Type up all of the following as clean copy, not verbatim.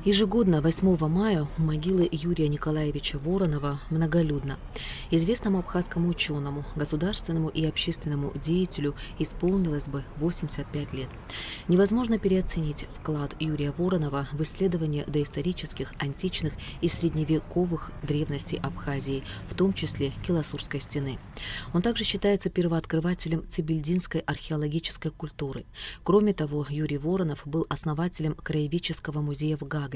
Ежегодно 8 мая у могилы Юрия Николаевича Воронова многолюдно. Известному абхазскому ученому, государственному и общественному деятелю исполнилось бы 85 лет. Невозможно переоценить вклад Юрия Воронова в исследование доисторических, античных и средневековых древностей Абхазии, в том числе Киласурской стены. Он также считается первооткрывателем цибельдинской археологической культуры. Кроме того, Юрий Воронов был основателем краеведческого музея в Гагре.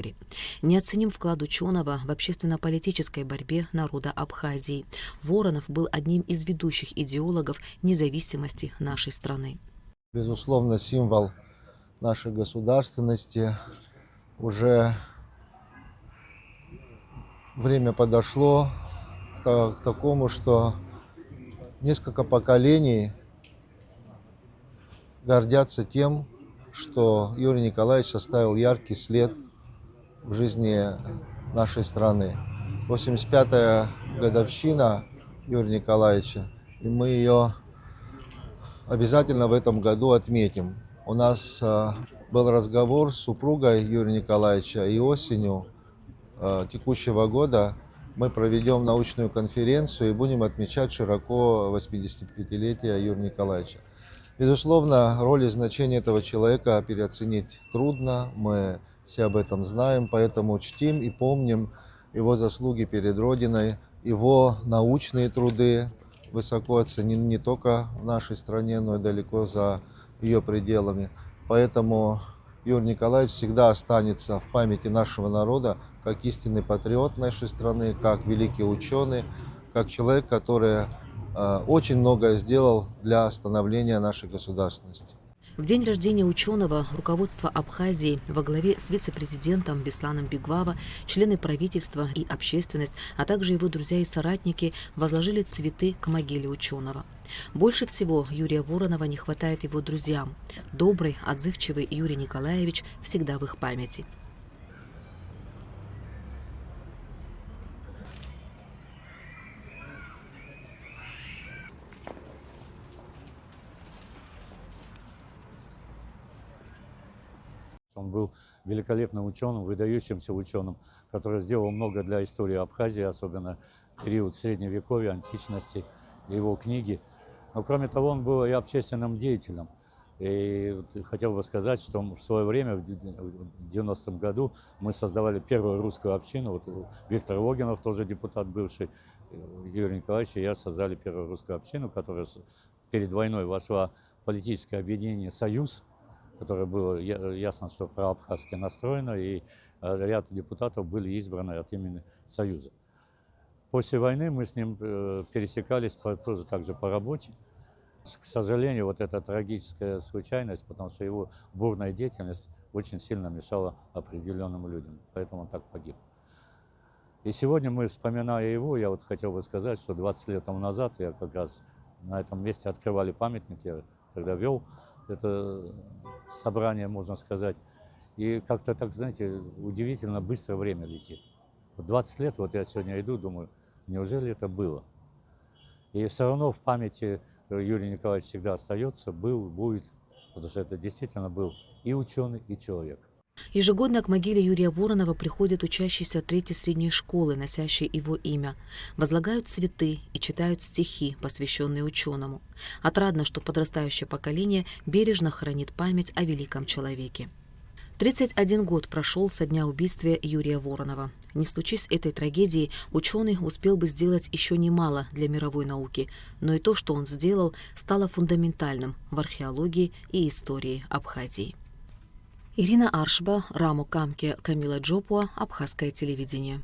Неоценим вклад ученого в общественно-политической борьбе народа Абхазии. Воронов был одним из ведущих идеологов независимости нашей страны. Безусловно, символ нашей государственности. Уже время подошло к такому, что несколько поколений гордятся тем, что Юрий Николаевич оставил яркий след в жизни нашей страны. 85-я годовщина Юрия Николаевича, и мы ее обязательно в этом году отметим. У нас был разговор с супругой Юрия Николаевича, и осенью текущего года мы проведем научную конференцию и будем отмечать широко 85-летие Юрия Николаевича. Безусловно, роль и значение этого человека переоценить трудно, мы все об этом знаем, поэтому чтим и помним его заслуги перед Родиной, его научные труды высоко оценены не только в нашей стране, но и далеко за ее пределами. Поэтому Юрий Николаевич всегда останется в памяти нашего народа как истинный патриот нашей страны, как великий ученый, как человек, который очень многое сделал для становления нашей государственности. В день рождения ученого руководство Абхазии во главе с вице-президентом Бесланом Бигвава, члены правительства и общественность, а также его друзья и соратники возложили цветы к могиле ученого. Больше всего Юрия Воронова не хватает его друзьям. Добрый, отзывчивый Юрий Николаевич всегда в их памяти. Он был великолепным ученым, выдающимся ученым, который сделал много для истории Абхазии, особенно в период Средневековья, античности, его книги. Но кроме того, он был и общественным деятелем. И хотел бы сказать, что в свое время, в 90-м году, мы создавали первую русскую общину. Вот Виктор Логинов, тоже депутат бывший, Юрий Николаевич и я создали первую русскую общину, которая перед войной вошла в политическое объединение «Союз», которое было ясно, что проабхазски настроено, и ряд депутатов были избраны от имени Союза. После войны мы с ним пересекались тоже также по работе. К сожалению, вот эта трагическая случайность, потому что его бурная деятельность очень сильно мешала определенным людям, поэтому он так погиб. И сегодня мы, вспоминая его, я вот хотел бы сказать, что 20 лет тому назад я как раз на этом месте открывали памятник, я тогда вел это собрание, можно сказать. И как-то так, знаете, удивительно быстро время летит. 20 лет, вот я сегодня иду, думаю, неужели это было? И все равно в памяти Юрий Николаевич всегда остается, был, будет, потому что это действительно был и ученый, и человек. Ежегодно к могиле Юрия Воронова приходят учащиеся 3-й средней школы, носящие его имя, возлагают цветы и читают стихи, посвященные ученому. Отрадно, что подрастающее поколение бережно хранит память о великом человеке. 31 год прошел со дня убийства Юрия Воронова. Не случись этой трагедии, ученый успел бы сделать еще немало для мировой науки, но и то, что он сделал, стало фундаментальным в археологии и истории Абхазии. Ирина Аршба, Рамо Камке, Камила Джопуа, Абхазское телевидение.